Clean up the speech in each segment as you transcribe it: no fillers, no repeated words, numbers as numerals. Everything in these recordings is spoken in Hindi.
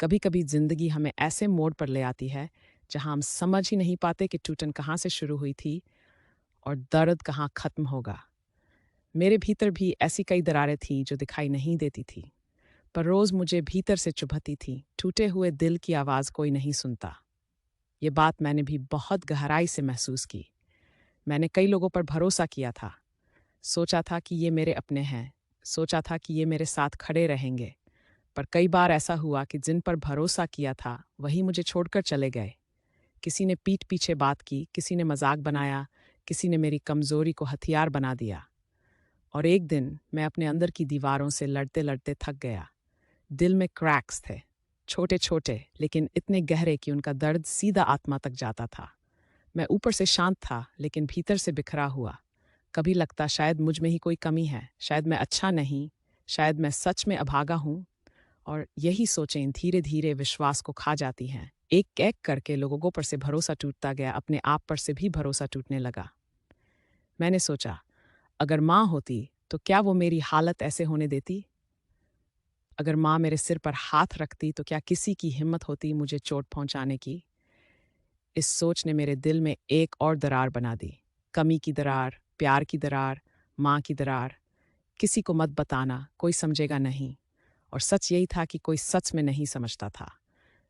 कभी कभी जिंदगी हमें ऐसे मोड़ पर ले आती है जहां हम समझ ही नहीं पाते कि टूटन कहाँ से शुरू हुई थी और दर्द कहाँ खत्म होगा। मेरे भीतर भी ऐसी कई दरारें थीं जो दिखाई नहीं देती थी, पर रोज मुझे भीतर से चुभती थी। टूटे हुए दिल की आवाज कोई नहीं सुनता। ये बात मैंने भी बहुत गहराई से महसूस की। मैंने कई लोगों पर भरोसा किया था, सोचा था कि ये मेरे अपने हैं, सोचा था कि ये मेरे साथ खड़े रहेंगे। पर कई बार ऐसा हुआ कि जिन पर भरोसा किया था वही मुझे छोड़कर चले गए। किसी ने पीठ पीछे बात की, किसी ने मजाक बनाया, किसी ने मेरी कमजोरी को हथियार बना दिया। और एक दिन मैं अपने अंदर की दीवारों से लड़ते लड़ते थक गया। दिल में क्रैक्स थे, छोटे छोटे लेकिन इतने गहरे कि उनका दर्द सीधा आत्मा तक जाता था। मैं ऊपर से शांत था लेकिन भीतर से बिखरा हुआ। कभी लगता शायद मुझ में ही कोई कमी है, शायद मैं अच्छा नहीं, शायद मैं सच में अभागा हूं। और यही सोचें धीरे धीरे विश्वास को खा जाती हैं। एक एक करके लोगों पर से भरोसा टूटता गया, अपने आप पर से भी भरोसा टूटने लगा। मैंने सोचा, अगर माँ होती तो क्या वो मेरी हालत ऐसे होने देती? अगर माँ मेरे सिर पर हाथ रखती तो क्या किसी की हिम्मत होती मुझे चोट पहुंचाने की? इस सोच ने मेरे दिल में एक और दरार बना दी। कमी की दरार, प्यार की दरार, माँ की दरार। किसी को मत बताना, कोई समझेगा नहीं। और सच यही था कि कोई सच में नहीं समझता था।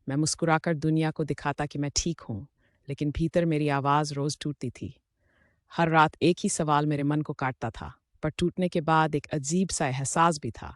मैं मुस्कुराकर दुनिया को दिखाता कि मैं ठीक हूँ, लेकिन भीतर मेरी आवाज़ रोज़ टूटती थी। हर रात एक ही सवाल मेरे मन को काटता था, पर टूटने के बाद एक अजीब सा एहसास भी था,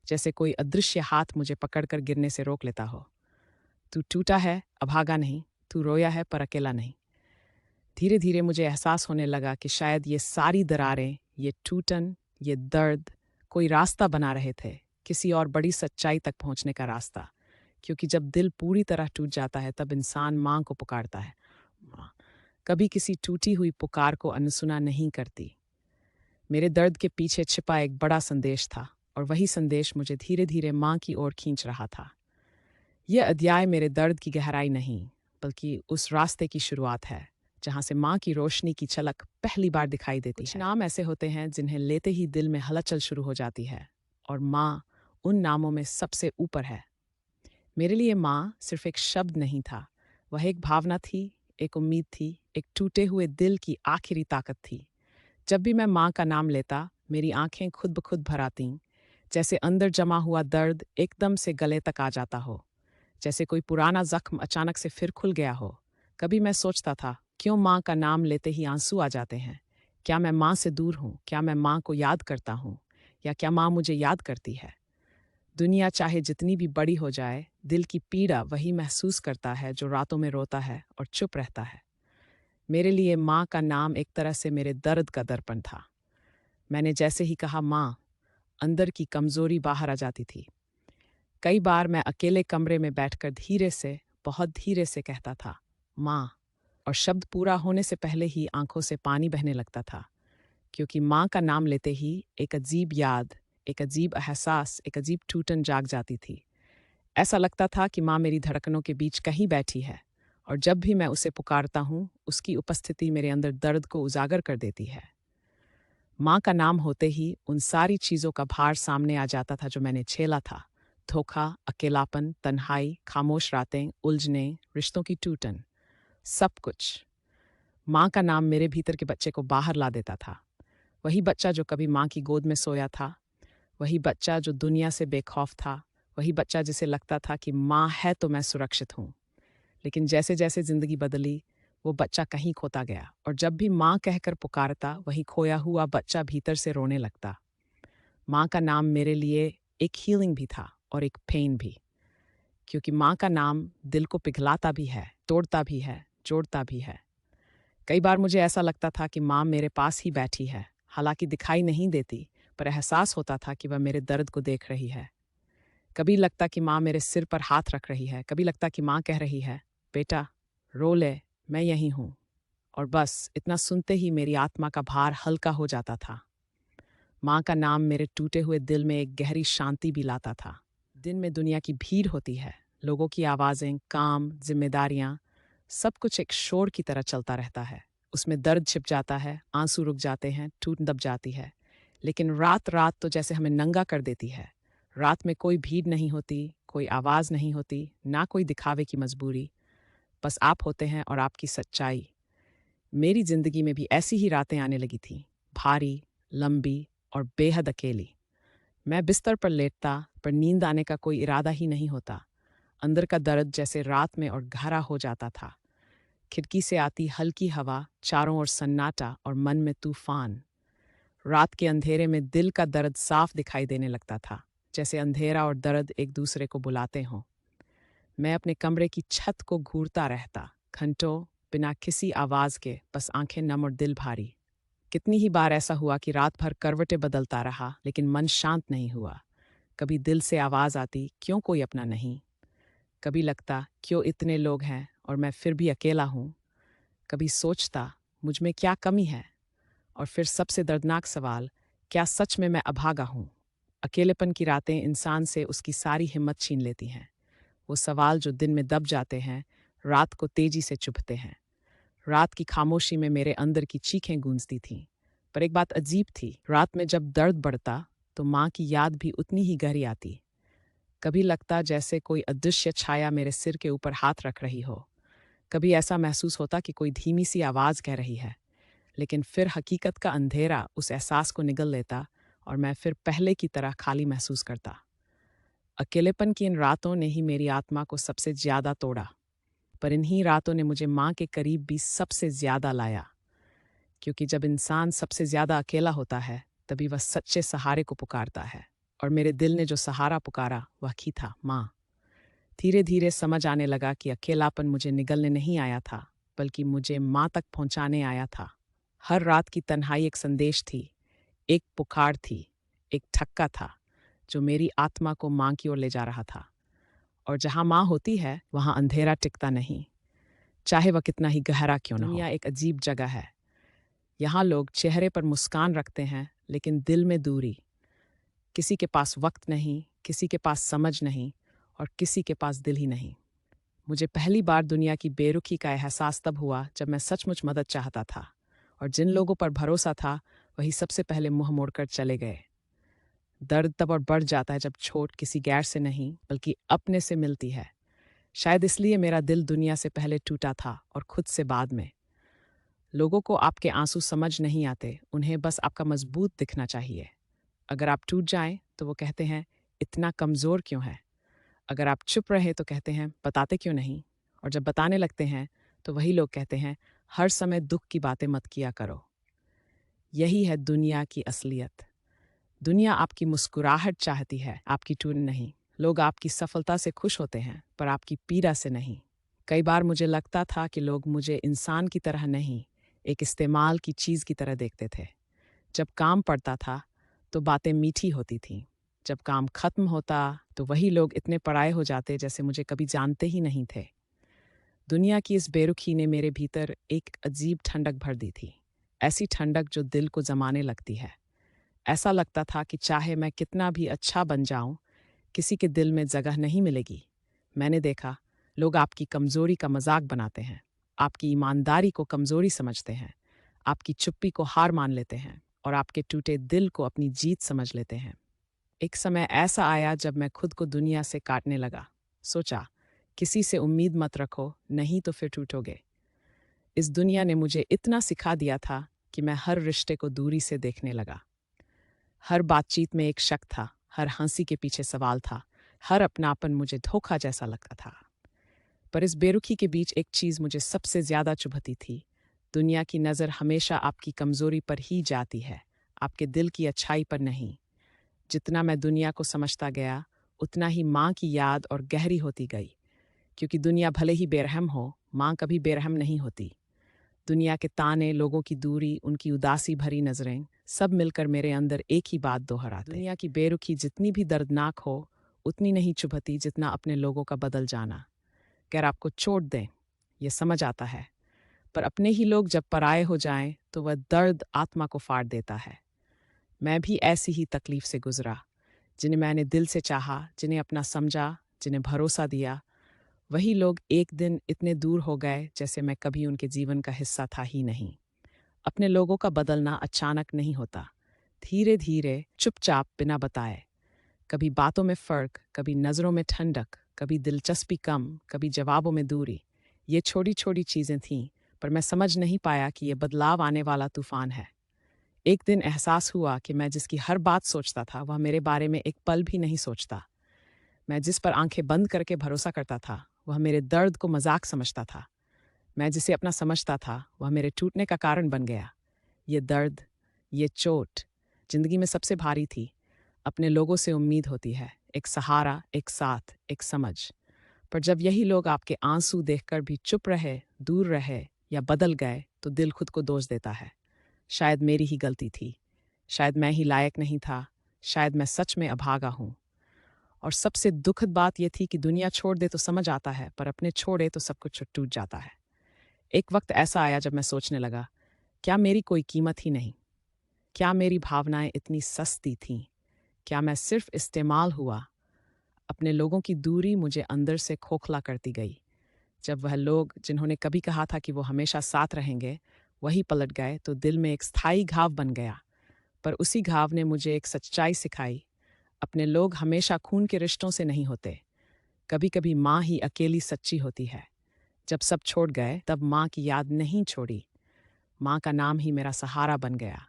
जैसे कोई अदृश्य हाथ मुझे पकड़कर गिरने से रोक लेता हो। तू टूटा है, अभागा नहीं। तू रोया है, पर अकेला नहीं। धीरे धीरे मुझे एहसास होने लगा कि शायद ये सारी दरारें, ये टूटन, ये दर्द कोई रास्ता बना रहे थे, किसी और बड़ी सच्चाई तक पहुंचने का रास्ता। क्योंकि जब दिल पूरी तरह टूट जाता है तब इंसान माँ को पुकारता है। माँ कभी किसी टूटी हुई पुकार को अनसुना नहीं करती। मेरे दर्द के पीछे छिपा एक बड़ा संदेश था, और वही संदेश मुझे धीरे धीरे माँ की ओर खींच रहा था। यह अध्याय मेरे दर्द की गहराई नहीं, बल्कि उस रास्ते की शुरुआत है जहाँ से माँ की रोशनी की झलक पहली बार दिखाई देती है। कुछ नाम ऐसे होते हैं जिन्हें लेते ही दिल में हलचल शुरू हो जाती है, और माँ उन नामों में सबसे ऊपर है। मेरे लिए माँ सिर्फ एक शब्द नहीं था, वह एक भावना थी, एक उम्मीद थी, एक टूटे हुए दिल की आखिरी ताकत थी। जब भी मैं माँ का नाम लेता, मेरी आंखें खुद ब खुद भर आतीं, जैसे अंदर जमा हुआ दर्द एकदम से गले तक आ जाता हो, जैसे कोई पुराना जख्म अचानक से फिर खुल गया हो। कभी मैं सोचता था, क्यों माँ का नाम लेते ही आंसू आ जाते हैं? क्या मैं माँ से दूर हूँ? क्या मैं माँ को याद करता हूँ? या क्या माँ मुझे याद करती है? दुनिया चाहे जितनी भी बड़ी हो जाए, दिल की पीड़ा वही महसूस करता है जो रातों में रोता है और चुप रहता है। मेरे लिए माँ का नाम एक तरह से मेरे दर्द का दर्पण था। मैंने जैसे ही कहा माँ, अंदर की कमजोरी बाहर आ जाती थी। कई बार मैं अकेले कमरे में बैठकर धीरे से, बहुत धीरे से कहता था माँ, और शब्द पूरा होने से पहले ही आंखों से पानी बहने लगता था। क्योंकि माँ का नाम लेते ही एक अजीब याद, एक अजीब एहसास, एक अजीब टूटन जाग जाती थी। ऐसा लगता था कि माँ मेरी धड़कनों के बीच कहीं बैठी है, और जब भी मैं उसे पुकारता हूँ, उसकी उपस्थिति मेरे अंदर दर्द को उजागर कर देती है। माँ का नाम होते ही उन सारी चीज़ों का भार सामने आ जाता था जो मैंने झेला था। धोखा, अकेलापन, तन्हाई, खामोश रातें, उलझने, रिश्तों की टूटन, सब कुछ। माँ का नाम मेरे भीतर के बच्चे को बाहर ला देता था। वही बच्चा जो कभी माँ की गोद में सोया था, वही बच्चा जो दुनिया से बेखौफ था, वही बच्चा जिसे लगता था कि माँ है तो मैं सुरक्षित हूँ। लेकिन जैसे जैसे जिंदगी बदली, वो बच्चा कहीं खोता गया, और जब भी माँ कहकर पुकारता, वही खोया हुआ बच्चा भीतर से रोने लगता। माँ का नाम मेरे लिए एक हीलिंग भी था और एक पेन भी, क्योंकि माँ का नाम दिल को पिघलाता भी है, तोड़ता भी है, जोड़ता भी है। कई बार मुझे ऐसा लगता था कि माँ मेरे पास ही बैठी है, हालांकि दिखाई नहीं देती, पर एहसास होता था कि वह मेरे दर्द को देख रही है। कभी लगता कि माँ मेरे सिर पर हाथ रख रही है, कभी लगता कि माँ कह रही है, बेटा रो ले, मैं यहीं हूँ। और बस इतना सुनते ही मेरी आत्मा का भार हल्का हो जाता था। माँ का नाम मेरे टूटे हुए दिल में एक गहरी शांति भी लाता था। दिन में दुनिया की भीड़ होती है, लोगों की आवाज़ें, काम, जिम्मेदारियाँ, सब कुछ एक शोर की तरह चलता रहता है। उसमें दर्द छिप जाता है, आंसू रुक जाते हैं, टूट दब जाती है। लेकिन रात रात तो जैसे हमें नंगा कर देती है। रात में कोई भीड़ नहीं होती, कोई आवाज़ नहीं होती, ना कोई दिखावे की मजबूरी, बस आप होते हैं और आपकी सच्चाई। मेरी ज़िंदगी में भी ऐसी ही रातें आने लगी थीं, भारी, लंबी और बेहद अकेली। मैं बिस्तर पर लेटता, पर नींद आने का कोई इरादा ही नहीं होता। अंदर का दर्द जैसे रात में और गहरा हो जाता था। खिड़की से आती हल्की हवा, चारों ओर सन्नाटा और मन में तूफान। रात के अंधेरे में दिल का दर्द साफ दिखाई देने लगता था, जैसे अंधेरा और दर्द एक दूसरे को बुलाते हों। मैं अपने कमरे की छत को घूरता रहता, घंटों, बिना किसी आवाज़ के, बस आंखें नम और दिल भारी। कितनी ही बार ऐसा हुआ कि रात भर करवटें बदलता रहा, लेकिन मन शांत नहीं हुआ। कभी दिल से आवाज़ आती, क्यों कोई अपना नहीं? कभी लगता, क्यों इतने लोग हैं और मैं फिर भी अकेला हूँ? कभी सोचता, मुझ में क्या कमी है? और फिर सबसे दर्दनाक सवाल, क्या सच में मैं अभागा हूँ? अकेलेपन की रातें इंसान से उसकी सारी हिम्मत छीन लेती हैं। वो सवाल जो दिन में दब जाते हैं, रात को तेजी से चुभते हैं। रात की खामोशी में मेरे अंदर की चीखें गूंजती थीं। पर एक बात अजीब थी, रात में जब दर्द बढ़ता, तो माँ की याद भी उतनी ही गहरी आती। कभी लगता जैसे कोई अदृश्य छाया मेरे सिर के ऊपर हाथ रख रही हो। कभी ऐसा महसूस होता कि कोई धीमी सी आवाज़ कह रही है। लेकिन फिर हकीकत का अंधेरा उस एहसास को निगल लेता और मैं फिर पहले की तरह खाली महसूस करता। अकेलेपन की इन रातों ने ही मेरी आत्मा को सबसे ज्यादा तोड़ा। पर इन्हीं रातों ने मुझे माँ के करीब भी सबसे ज्यादा लाया। क्योंकि जब इंसान सबसे ज्यादा अकेला होता है, तभी वह सच्चे सहारे को पुकारता है। और मेरे दिल ने जो सहारा पुकारा, वह ही था माँ। धीरे धीरे समझ आने लगा कि अकेलापन मुझे निगलने नहीं आया था, बल्कि मुझे माँ तक पहुँचाने आया था। हर रात की तन्हाई एक संदेश थी, एक पुकार थी, एक ठक्का था, जो मेरी आत्मा को माँ की ओर ले जा रहा था। और जहाँ माँ होती है, वहाँ अंधेरा टिकता नहीं, चाहे वह कितना ही गहरा क्यों न हो। दुनिया एक अजीब जगह है। यहाँ लोग चेहरे पर मुस्कान रखते हैं, लेकिन दिल में दूरी। किसी के पास वक्त नहीं, किसी के पास समझ नहीं, और किसी के पास दिल ही नहीं। मुझे पहली बार दुनिया की बेरुखी का एहसास तब हुआ जब मैं सचमुच मदद चाहता था, और जिन लोगों पर भरोसा था, वही सबसे पहले मुंह मोड़कर चले गए। दर्द तब और बढ़ जाता है जब चोट किसी गैर से नहीं, बल्कि अपने से मिलती है। शायद इसलिए मेरा दिल दुनिया से पहले टूटा था और खुद से बाद में। लोगों को आपके आंसू समझ नहीं आते, उन्हें बस आपका मजबूत दिखना चाहिए। अगर आप टूट जाएं, तो वो कहते हैं, इतना कमज़ोर क्यों है? अगर आप चुप रहे तो कहते हैं, बताते क्यों नहीं? और जब बताने लगते हैं, तो वही लोग कहते हैं, हर समय दुख की बातें मत किया करो। यही है दुनिया की असलियत। दुनिया आपकी मुस्कुराहट चाहती है, आपकी टूट नहीं। लोग आपकी सफलता से खुश होते हैं, पर आपकी पीड़ा से नहीं। कई बार मुझे लगता था कि लोग मुझे इंसान की तरह नहीं, एक इस्तेमाल की चीज़ की तरह देखते थे। जब काम पड़ता था, तो बातें मीठी होती थीं। जब काम खत्म होता, तो वही लोग इतने पराये हो जाते जैसे मुझे कभी जानते ही नहीं थे। दुनिया की इस बेरुखी ने मेरे भीतर एक अजीब ठंडक भर दी थी। ऐसी ठंडक जो दिल को जमाने लगती है। ऐसा लगता था कि चाहे मैं कितना भी अच्छा बन जाऊं, किसी के दिल में जगह नहीं मिलेगी। मैंने देखा, लोग आपकी कमजोरी का मजाक बनाते हैं, आपकी ईमानदारी को कमजोरी समझते हैं, आपकी चुप्पी को हार मान लेते हैं, और आपके टूटे दिल को अपनी जीत समझ लेते हैं। एक समय ऐसा आया जब मैं खुद को दुनिया से काटने लगा। सोचा, किसी से उम्मीद मत रखो, नहीं तो फिर टूटोगे। इस दुनिया ने मुझे इतना सिखा दिया था कि मैं हर रिश्ते को दूरी से देखने लगा। हर बातचीत में एक शक था, हर हंसी के पीछे सवाल था, हर अपनापन मुझे धोखा जैसा लगता था। पर इस बेरुखी के बीच एक चीज़ मुझे सबसे ज़्यादा चुभती थी। दुनिया की नज़र हमेशा आपकी कमज़ोरी पर ही जाती है, आपके दिल की अच्छाई पर नहीं। जितना मैं दुनिया को समझता गया, उतना ही माँ की याद और गहरी होती गई। क्योंकि दुनिया भले ही बेरहम हो, माँ कभी बेरहम नहीं होती। दुनिया के ताने, लोगों की दूरी, उनकी उदासी भरी नज़रें, सब मिलकर मेरे अंदर एक ही बात दोहराते। दुनिया की बेरुखी जितनी भी दर्दनाक हो, उतनी नहीं चुभती जितना अपने लोगों का बदल जाना। खैर, आपको चोट दें, यह समझ आता है, पर अपने ही लोग जब पराये हो जाएं, तो वह दर्द आत्मा को फाड़ देता है। मैं भी ऐसी ही तकलीफ से गुजरा। जिन्हें मैंने दिल से चाहा, जिन्हें अपना समझा, जिन्हें भरोसा दिया, वही लोग एक दिन इतने दूर हो गए जैसे मैं कभी उनके जीवन का हिस्सा था ही नहीं। अपने लोगों का बदलना अचानक नहीं होता, धीरे धीरे, चुपचाप, बिना बताए। कभी बातों में फ़र्क, कभी नज़रों में ठंडक, कभी दिलचस्पी कम, कभी जवाबों में दूरी। ये छोटी-छोटी चीज़ें थीं, पर मैं समझ नहीं पाया कि ये बदलाव आने वाला तूफ़ान है। एक दिन एहसास हुआ कि मैं जिसकी हर बात सोचता था, वह मेरे बारे में एक पल भी नहीं सोचता। मैं जिस पर आंखें बंद करके भरोसा करता था, वह मेरे दर्द को मजाक समझता था। मैं जिसे अपना समझता था, वह मेरे टूटने का कारण बन गया। ये दर्द, ये चोट, जिंदगी में सबसे भारी थी। अपने लोगों से उम्मीद होती है, एक सहारा, एक साथ, एक समझ। पर जब यही लोग आपके आंसू देखकर भी चुप रहे, दूर रहे या बदल गए, तो दिल खुद को दोष देता है। शायद मेरी ही गलती थी। शायद मैं ही लायक नहीं था। शायद मैं सच में अभागा हूँ। और सबसे दुखद बात यह थी कि दुनिया छोड़ दे तो समझ आता है, पर अपने छोड़े तो सब कुछ टूट जाता है। एक वक्त ऐसा आया जब मैं सोचने लगा, क्या मेरी कोई कीमत ही नहीं? क्या मेरी भावनाएं इतनी सस्ती थीं? क्या मैं सिर्फ इस्तेमाल हुआ? अपने लोगों की दूरी मुझे अंदर से खोखला करती गई। जब वह लोग जिन्होंने कभी कहा था कि वो हमेशा साथ रहेंगे, वही पलट गए, तो दिल में एक स्थायी घाव बन गया। पर उसी घाव ने मुझे एक सच्चाई सिखाई। अपने लोग हमेशा खून के रिश्तों से नहीं होते। कभी कभी माँ ही अकेली सच्ची होती है। जब सब छोड़ गए, तब माँ की याद नहीं छोड़ी। माँ का नाम ही मेरा सहारा बन गया।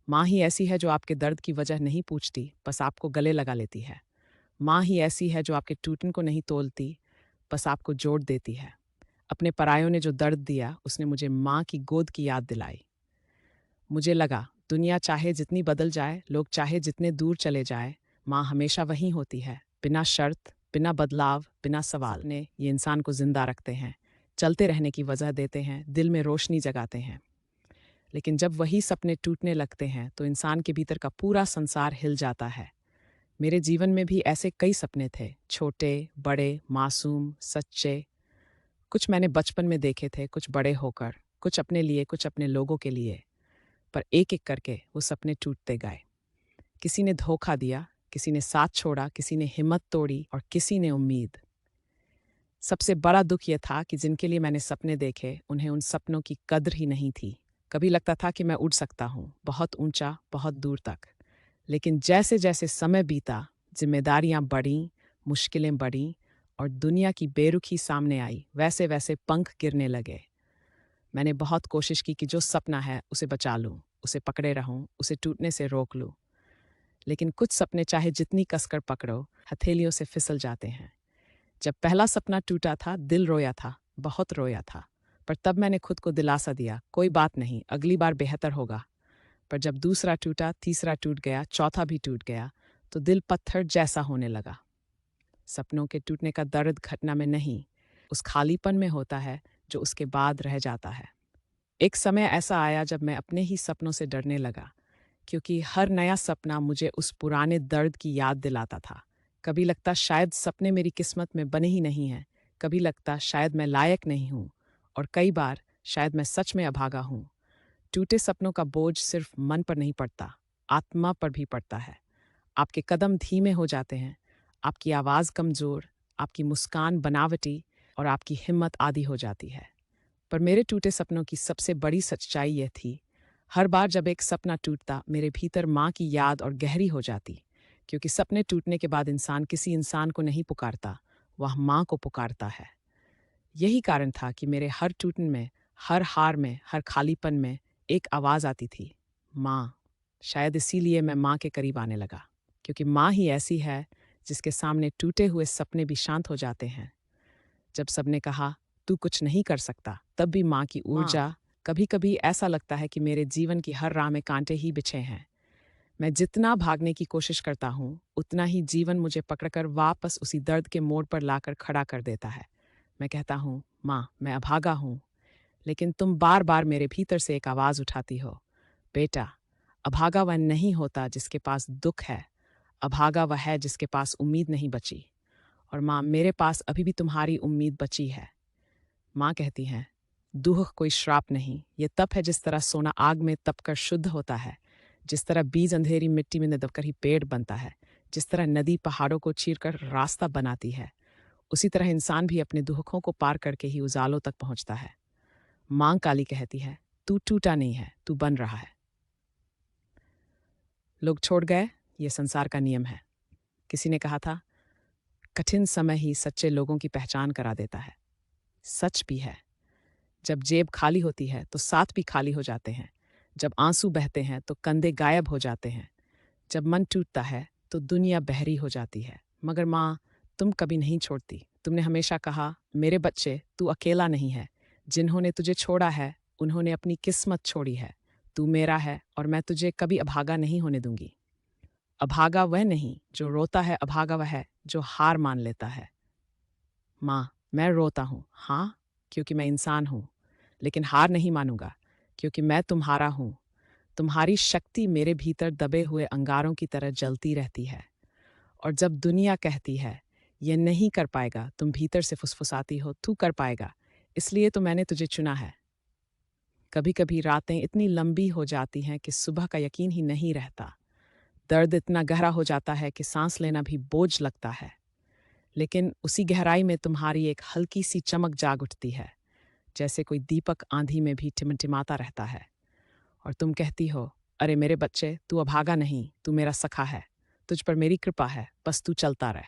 माँ ही ऐसी है जो आपके दर्द की वजह नहीं पूछती, बस आपको गले लगा लेती है। माँ ही ऐसी है जो आपके टूटन को नहीं तोलती, बस आपको जोड़ देती है। अपने परायों ने जो दर्द दिया, उसने मुझे माँ की गोद की याद दिलाई। मुझे लगा, दुनिया चाहे जितनी बदल जाए, लोग चाहे जितने दूर चले जाए, माँ हमेशा वहीं होती है। बिना शर्त, बिना बदलाव, बिना सवाल ने ये इंसान को जिंदा रखते हैं, चलते रहने की वजह देते हैं, दिल में रोशनी जगाते हैं। लेकिन जब वही सपने टूटने लगते हैं, तो इंसान के भीतर का पूरा संसार हिल जाता है। मेरे जीवन में भी ऐसे कई सपने थे, छोटे, बड़े, मासूम, सच्चे। कुछ मैंने बचपन में देखे थे, कुछ बड़े होकर, कुछ अपने लिए, कुछ अपने लोगों के लिए। पर एक एक करके वो सपने टूटते गए। किसी ने धोखा दिया, किसी ने साथ छोड़ा, किसी ने हिम्मत तोड़ी और किसी ने उम्मीद। सबसे बड़ा दुख यह था कि जिनके लिए मैंने सपने देखे, उन्हें उन सपनों की कद्र ही नहीं थी। कभी लगता था कि मैं उड़ सकता हूँ, बहुत ऊंचा, बहुत दूर तक। लेकिन जैसे जैसे समय बीता, जिम्मेदारियां बढ़ीं, मुश्किलें बढ़ीं और दुनिया की बेरुखी सामने आई, वैसे वैसे पंख गिरने लगे। मैंने बहुत कोशिश की कि जो सपना है उसे बचा लूं, उसे पकड़े रहूं, उसे टूटने से रोक लूं। लेकिन कुछ सपने चाहे जितनी कसकर पकड़ो, हथेलियों से फिसल जाते हैं। जब पहला सपना टूटा था, दिल रोया था, बहुत रोया था। पर तब मैंने खुद को दिलासा दिया, कोई बात नहीं, अगली बार बेहतर होगा। पर जब दूसरा टूटा, तीसरा टूट गया, चौथा भी टूट गया, तो दिल पत्थर जैसा होने लगा। सपनों के टूटने का दर्द घटना में नहीं, उस खालीपन में होता है जो उसके बाद रह जाता है। एक समय ऐसा आया जब मैं अपने ही सपनों से डरने लगा, क्योंकि हर नया सपना मुझे उस पुराने दर्द की याद दिलाता था। कभी लगता शायद सपने मेरी किस्मत में बने ही नहीं हैं, कभी लगता शायद मैं लायक नहीं हूँ, और कई बार शायद मैं सच में अभागा हूँ। टूटे सपनों का बोझ सिर्फ मन पर नहीं पड़ता, आत्मा पर भी पड़ता है। आपके कदम धीमे हो जाते हैं, आपकी आवाज़ कमज़ोर, आपकी मुस्कान बनावटी और आपकी हिम्मत आधी हो जाती है। पर मेरे टूटे सपनों की सबसे बड़ी सच्चाई यह थी, हर बार जब एक सपना टूटता, मेरे भीतर माँ की याद और गहरी हो जाती। क्योंकि सपने टूटने के बाद इंसान किसी इंसान को नहीं पुकारता, वह माँ को पुकारता है। यही कारण था कि मेरे हर टूटन में, हर हार में, हर खालीपन में एक आवाज़ आती थी, माँ। शायद इसीलिए मैं माँ के करीब आने लगा, क्योंकि माँ ही ऐसी है जिसके सामने टूटे हुए सपने भी शांत हो जाते हैं। जब सबने कहा, तू कुछ नहीं कर सकता, तब भी माँ की ऊर्जा। कभी कभी ऐसा लगता है कि मेरे जीवन की हर राह में कांटे ही बिछे हैं। मैं जितना भागने की कोशिश करता हूँ, उतना ही जीवन मुझे पकड़कर वापस उसी दर्द के मोड़ पर लाकर खड़ा कर देता है। मैं कहता हूँ, माँ, मैं अभागा हूँ, लेकिन तुम बार बार मेरे भीतर से एक आवाज़ उठाती हो, बेटा, अभागा वह नहीं होता जिसके पास दुख है, अभागा वह है जिसके पास उम्मीद नहीं बची। और माँ, मेरे पास अभी भी तुम्हारी उम्मीद बची है। माँ कहती हैं, दुख कोई श्राप नहीं, ये तप है जिस तरह सोना आग में तपकर शुद्ध होता है, जिस तरह बीज अंधेरी मिट्टी में दबकर ही पेड़ बनता है, जिस तरह नदी पहाड़ों को चीरकर रास्ता बनाती है, उसी तरह इंसान भी अपने दुखों को पार करके ही उजालों तक पहुंचता है। माँ काली कहती है, तू टूटा नहीं है, तू बन रहा है। लोग छोड़ गए, ये संसार का नियम है। किसी ने कहा था, कठिन समय ही सच्चे लोगों की पहचान करा देता है। सच भी है। जब जेब खाली होती है तो साथ भी खाली हो जाते हैं। जब आंसू बहते हैं तो कंधे गायब हो जाते हैं। जब मन टूटता है तो दुनिया बहरी हो जाती है। मगर माँ, तुम कभी नहीं छोड़ती। तुमने हमेशा कहा, मेरे बच्चे, तू अकेला नहीं है। जिन्होंने तुझे छोड़ा है उन्होंने अपनी किस्मत छोड़ी है। तू मेरा है और मैं तुझे कभी अभागा नहीं होने दूंगी। अभागा वह नहीं जो रोता है, अभागा वह है जो हार मान लेता है। माँ, मैं रोता हूँ, हाँ, क्योंकि मैं इंसान हूँ, लेकिन हार नहीं मानूंगा, क्योंकि मैं तुम्हारा हूँ। तुम्हारी शक्ति मेरे भीतर दबे हुए अंगारों की तरह जलती रहती है। और जब दुनिया कहती है, ये नहीं कर पाएगा, तुम भीतर से फुसफुसाती हो, तू कर पाएगा, इसलिए तो मैंने तुझे चुना है। कभी कभी रातें इतनी लंबी हो जाती हैं कि सुबह का यकीन ही नहीं रहता। दर्द इतना गहरा हो जाता है कि सांस लेना भी बोझ लगता है। लेकिन उसी गहराई में तुम्हारी एक हल्की सी चमक जाग उठती है, जैसे कोई दीपक आंधी में भी टिमटिमाता रहता है। और तुम कहती हो, अरे मेरे बच्चे, तू अभागा नहीं, तू मेरा सखा है। तुझ पर मेरी कृपा है, बस तू चलता रह।